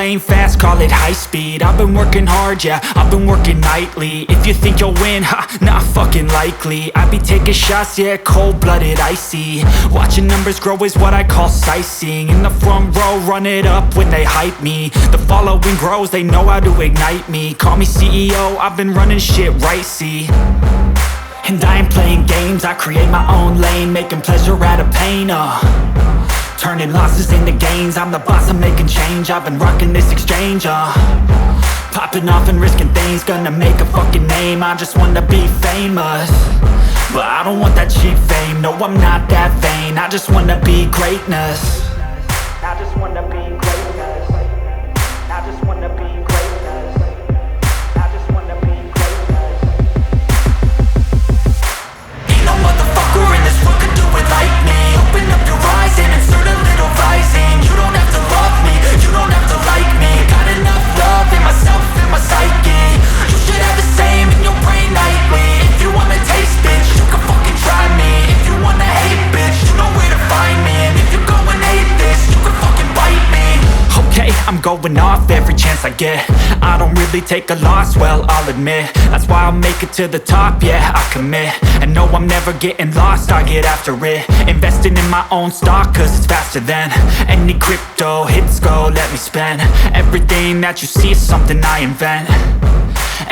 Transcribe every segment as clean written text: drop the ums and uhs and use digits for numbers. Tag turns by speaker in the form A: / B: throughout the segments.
A: lane fast, call it high speed. I've been working hard, yeah, I've been working nightly. If you think you'll win, ha, not fucking likely. I be taking shots, yeah, cold-blooded, icy. Watching numbers grow is what I call sightseeing. In the front row, run it up when they hype me. The following grows, they know how to ignite me. Call me CEO, I've been running shit right, see. And I ain't playing games, I create my own lane, making pleasure out of pain, turning losses into gains. I'm the boss, I'm making change. I've been rocking this exchange, popping off and risking things. Gonna make a fucking name, I just wanna be famous. But I don't want that cheap fame, no I'm not that vain. I just wanna be greatness. I just wanna be greatness. I just wanna be greatness. I just wanna be greatness. Ain't no motherfucker in this world could do it like me. Open up your eyes and insert a little rising. You don't have to love me, you don't have to like me. Got enough love in myself, in my psyche. You should have the same in your brain nightly. If you wanna taste, bitch, you can fucking try me. If you wanna hate, bitch, you know where to find me. And if you go and hate this, you can fucking bite me. Okay, I'm going off every chance I get. I don't really take a loss, well, I'll admit. That's why I'll make it to the top, yeah, I commit. And no, I'm never getting lost, I get after it. Investing in my own stock, cause it's faster than any crypto hits go, let me spend. Everything that you see is something I invent.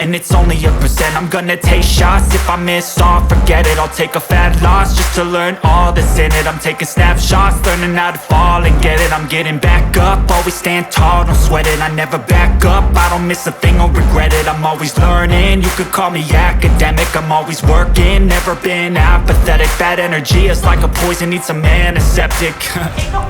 A: And it's only a percent. I'm gonna take shots. If I miss all, forget it. I'll take a fat loss just to learn all that's in it. I'm taking snapshots, learning how to fall and get it. I'm getting back up, always stand tall, don't sweat it. I never back up, I don't miss a thing or regret it. I'm always learning, you could call me academic. I'm always working, never been apathetic. Bad energy is like a poison, needs a antiseptic. Ain't no